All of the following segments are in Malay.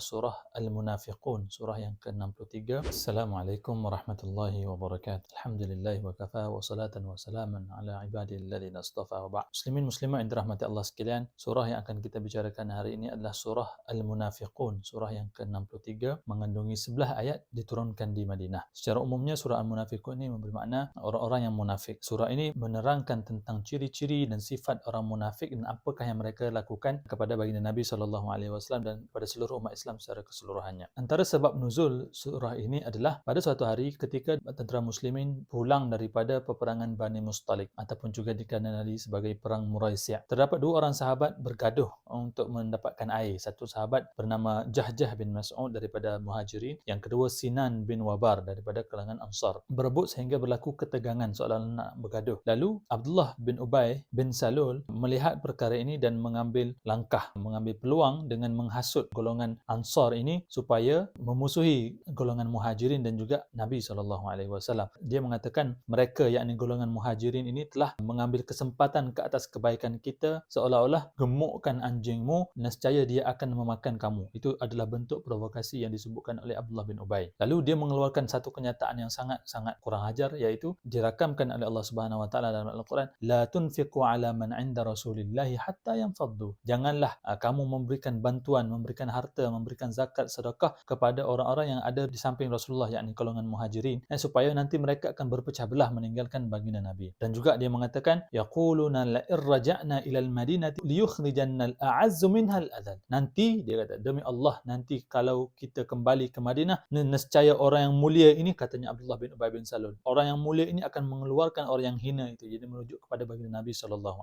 Surah Al-Munafiqun, surah yang ke-63. Assalamualaikum warahmatullahi wabarakatuh. Alhamdulillah wa kafa wa salatan wa salaman ala ibadil ladzina astafa wa ba'd. Muslimin muslimat yang dirahmati Allah sekalian, surah yang akan kita bicarakan hari ini adalah surah Al-Munafiqun, surah yang ke-63, mengandungi 11 ayat, diturunkan di Madinah. Secara umumnya surah Al-Munafiqun ini memberi makna orang-orang yang munafik. Surah ini menerangkan tentang ciri-ciri dan sifat orang munafik dan apakah yang mereka lakukan kepada baginda Nabi SAW dan kepada seluruh umat Islam secara keseluruhannya. Antara sebab nuzul surah ini adalah pada suatu hari ketika tentera muslimin pulang daripada peperangan Bani Mustalik ataupun juga dikenali sebagai perang Muraisi'. Terdapat dua orang sahabat bergaduh untuk mendapatkan air. Satu sahabat bernama Jahjah bin Mas'ud daripada Muhajirin, yang kedua Sinan bin Wabar daripada kalangan Ansar. Berebut sehingga berlaku ketegangan seolah nak bergaduh. Lalu Abdullah bin Ubay bin Salul melihat perkara ini dan mengambil langkah, mengambil peluang dengan menghasut golongan Ansar ini supaya memusuhi golongan Muhajirin dan juga Nabi SAW. Dia mengatakan mereka, yakni golongan Muhajirin ini, telah mengambil kesempatan ke atas kebaikan kita, seolah-olah gemukkan anjingmu nescaya dia akan memakan kamu. Itu adalah bentuk provokasi yang disebutkan oleh Abdullah bin Ubay. Lalu dia mengeluarkan satu kenyataan yang sangat kurang ajar, iaitu dirakamkan oleh Allah Subhanahu Wa Taala dalam Al-Quran, la tunfiqu ala man 'inda Rasulillahi hatta yanfaddu. Janganlah kamu memberikan bantuan, memberikan harta, memberikan zakat, sedekah kepada orang-orang yang ada di samping Rasulullah, yakni golongan Muhajirin, supaya nanti mereka akan berpecah belah meninggalkan baginda Nabi. Dan juga dia mengatakan, yaquluna la irja'na ila al-madinati liyukhrijanna al-a'azzu minha al-adhal. Nanti dia kata, demi Allah, nanti kalau kita kembali ke Madinah, nescaya orang yang mulia ini, katanya Abdullah bin Ubay bin Salul, orang yang mulia ini akan mengeluarkan orang yang hina itu. Jadi merujuk kepada baginda Nabi SAW.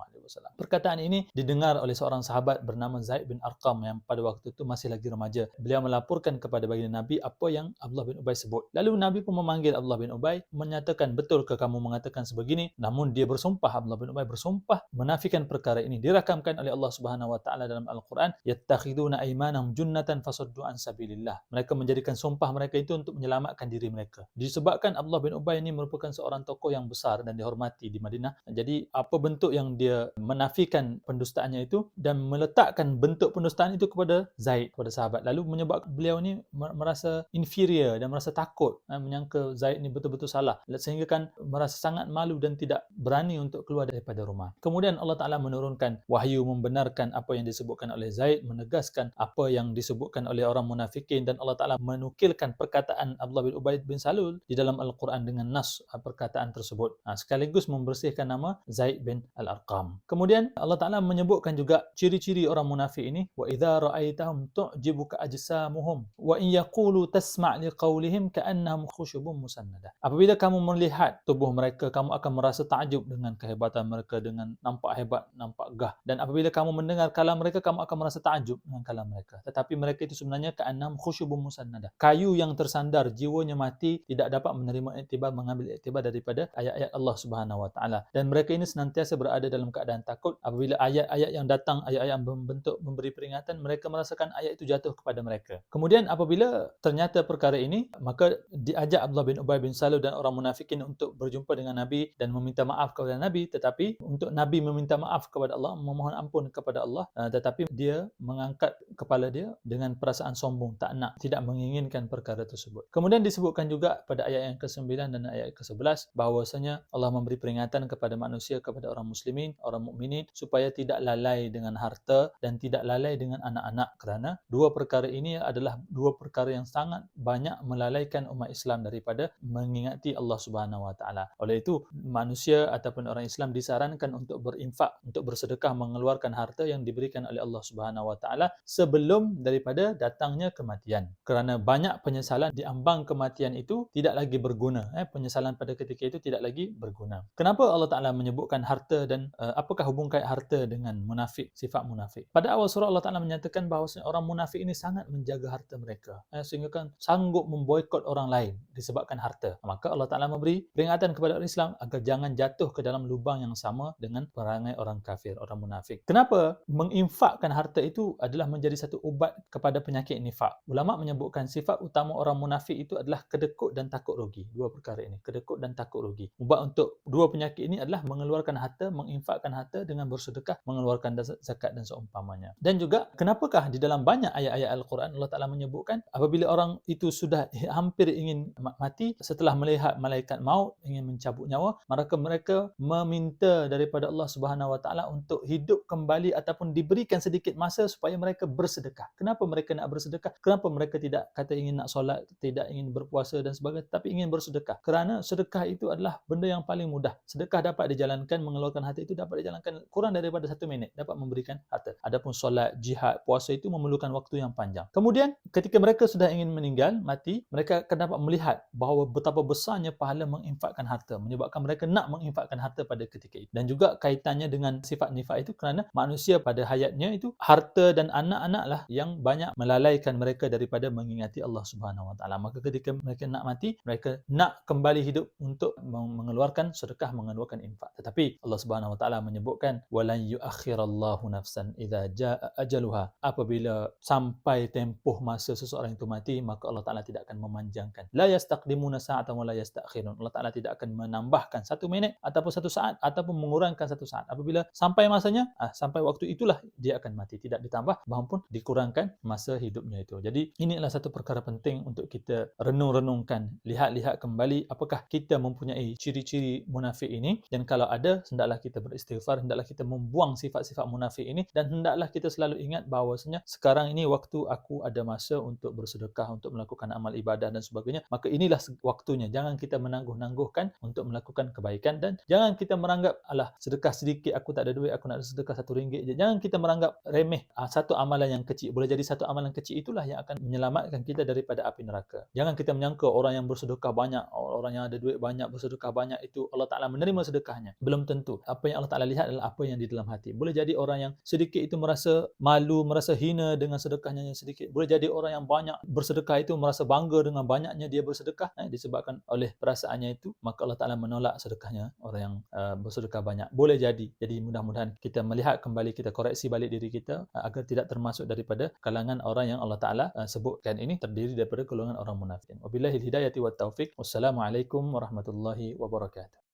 Perkataan ini didengar oleh seorang sahabat bernama Zaid bin Arqam yang pada waktu itu masih lagi remaja. Beliau melaporkan kepada baginda Nabi apa yang Abdullah bin Ubay sebut. Lalu Nabi pun memanggil Abdullah bin Ubay, menyatakan, betul ke kamu mengatakan sebegini? Namun dia bersumpah, Abdullah bin Ubay bersumpah menafikan perkara ini. Dirakamkan oleh Allah Subhanahu Wa Taala dalam Al-Quran, yattakhiduna aymanahum junnatan fasaddu an sabilillah. Mereka menjadikan sumpah mereka itu untuk menyelamatkan diri mereka. Disebabkan Abdullah bin Ubay ini merupakan seorang tokoh yang besar dan dihormati di Madinah. Jadi apa bentuk yang dia menafikan pendustaannya itu dan meletakkan bentuk pendustaan itu kepada Zaid, kepada sahabat. Lalu menyebabkan beliau ni merasa inferior dan merasa takut, menyangka Zaid ni betul-betul salah, sehingga kan merasa sangat malu dan tidak berani untuk keluar daripada rumah. Kemudian Allah Ta'ala menurunkan wahyu membenarkan apa yang disebutkan oleh Zaid, menegaskan apa yang disebutkan oleh orang munafikin, dan Allah Ta'ala menukilkan perkataan Abdullah bin Ubay bin Salul di dalam Al-Quran dengan nas perkataan tersebut, sekaligus membersihkan nama Zaid bin Al-Arqam. Kemudian Allah Ta'ala menyebutkan juga ciri-ciri orang munafik ini, wa idza ra'aitahum tu'jibuka ajsamuhum wa in yaqulu tasma' liqaulihim ka'annahum khushubun musannadah. Apabila kamu melihat tubuh mereka, kamu akan merasa takjub dengan kehebatan mereka, dengan nampak hebat, nampak gah. Dan apabila kamu mendengar kalam mereka, kamu akan merasa takjub dengan kalam mereka. Tetapi mereka itu sebenarnya ka'annahum khushubun musannadah, kayu yang tersandar, jiwanya mati, tidak dapat menerima iktibar, mengambil iktibar daripada ayat-ayat Allah Subhanahu Wa Taala. Dan mereka ini senantiasa berada dalam keadaan takut. Apabila ayat-ayat yang datang, ayat-ayat yang membentuk memberi peringatan, mereka merasakan ayat itu jatuh kepada mereka. Kemudian apabila ternyata perkara ini, maka diajak Abdullah bin Ubay bin Salul dan orang munafikin untuk berjumpa dengan Nabi dan meminta maaf kepada Nabi. Tetapi untuk Nabi meminta maaf kepada Allah, memohon ampun kepada Allah, tetapi dia mengangkat kepala dia dengan perasaan sombong, tidak menginginkan perkara tersebut. Kemudian disebutkan juga pada ayat yang ke-9 dan ayat ke-11 bahawasanya Allah memberi peringatan kepada manusia, kepada orang muslimin, orang mukminin, supaya tidak lalai dengan harta dan tidak lalai dengan anak-anak, kerana dua perkara ini adalah dua perkara yang sangat banyak melalaikan umat Islam daripada mengingati Allah Subhanahu Wa Taala. Oleh itu, manusia ataupun orang Islam disarankan untuk berinfak, untuk bersedekah, mengeluarkan harta yang diberikan oleh Allah Subhanahu Wa Taala sebelum daripada datangnya kematian. Kerana banyak penyesalan di ambang kematian itu tidak lagi berguna. Penyesalan pada ketika itu tidak lagi berguna. Kenapa Allah Ta'ala menyebutkan harta dan apakah hubung kait harta dengan munafik, sifat munafik? Pada awal surah Allah Ta'ala menyatakan bahawa orang munafik ini sangat menjaga harta mereka, sehingga kan sanggup memboikot orang lain disebabkan harta. Maka Allah Ta'ala memberi peringatan kepada orang Islam agar jangan jatuh ke dalam lubang yang sama dengan perangai orang kafir, orang munafik. Kenapa menginfakkan harta itu adalah menjadi satu ubat kepada penyakit nifak? Ulama menyebutkan sifat utama orang munafik itu adalah kedekut dan takut rugi. Dua perkara ini, kedekut dan takut rugi. Ubat untuk dua penyakit ini adalah mengeluarkan harta, menginfakkan harta dengan bersedekah, mengeluarkan zakat dan seumpamanya. Dan juga kenapakah di dalam banyak ayat-ayat ayat Al-Quran Allah Ta'ala menyebutkan apabila orang itu sudah hampir ingin mati, setelah melihat malaikat maut ingin mencabut nyawa, maka mereka meminta daripada Allah Subhanahu Wa Ta'ala untuk hidup kembali ataupun diberikan sedikit masa supaya mereka bersedekah. Kenapa mereka nak bersedekah? Kenapa mereka tidak kata ingin nak solat, tidak ingin berpuasa dan sebagainya, tapi ingin bersedekah? Kerana sedekah itu adalah benda yang paling mudah. Sedekah dapat dijalankan, mengeluarkan harta itu dapat dijalankan kurang daripada 1 minit, dapat memberikan harta. Adapun solat, jihad, puasa itu memerlukan waktu yang panjang. Kemudian ketika mereka sudah ingin meninggal, mati, mereka akan dapat melihat bahawa betapa besarnya pahala menginfakkan harta, menyebabkan mereka nak menginfakkan harta pada ketika itu. Dan juga kaitannya dengan sifat nifak itu kerana manusia pada hayatnya itu harta dan anak-anak lah yang banyak melalaikan mereka daripada mengingati Allah Subhanahu Wa Taala. Maka ketika mereka nak mati, mereka nak kembali hidup untuk mengeluarkan sedekah, mengeluarkan infak. Tetapi Allah Subhanahu Wa Taala menyebutkan walan yuakhirallahu nafsan idza jaa ajaluha. Apabila sampai tempoh masa seseorang itu mati, maka Allah Taala tidak akan memanjangkan. La yastaqdimuna sa'atan wa la yastakhirun. Allah Taala tidak akan menambahkan 1 minit ataupun 1 saat ataupun mengurangkan 1 saat. Apabila sampai masanya, sampai waktu itulah dia akan mati, tidak ditambah maupun dikurangkan masa hidupnya itu. Jadi ini adalah satu perkara penting untuk kita renung-renungkan, lihat-lihat kembali apakah kita mempunyai ciri-ciri munafik ini, dan kalau ada, hendaklah kita beristighfar, hendaklah kita membuang sifat-sifat munafik ini, dan hendaklah kita selalu ingat bahawasanya sekarang ini waktu aku ada masa untuk bersedekah, untuk melakukan amal ibadah dan sebagainya, maka inilah waktunya. Jangan kita menangguh-nangguhkan untuk melakukan kebaikan, dan jangan kita meranggap alah sedekah sedikit, aku tak ada duit, aku nak sedekah RM1 je. Jangan kita meranggap remeh satu amalan yang kecil. Boleh jadi satu amalan kecil itulah yang akan menyelamatkan kita daripada api neraka. Jangan kita menyangka orang yang bersedekah banyak, orang yang ada duit banyak, bersedekah banyak, itu Allah Ta'ala menerima sedekahnya. Belum tentu. Apa yang Allah Ta'ala lihat adalah apa yang di dalam hati. Boleh jadi orang yang sedikit itu merasa malu, merasa hina dengan sedekahnya yang sedikit. Boleh jadi orang yang banyak bersedekah itu merasa bangga dengan banyaknya dia bersedekah, disebabkan oleh perasaannya itu, maka Allah Ta'ala menolak sedekahnya orang yang bersedekah banyak. Boleh jadi. Jadi mudah-mudahan kita melihat kembali, kita koreksi balik diri kita agar tidak termasuk daripada kalangan orang yang Allah Ta'ala sebutkan ini terdiri daripada golongan orang munafikin. Wabillahil hidayati wat taufiq. Wassalamualaikum warahmatullahi wabarakatuh.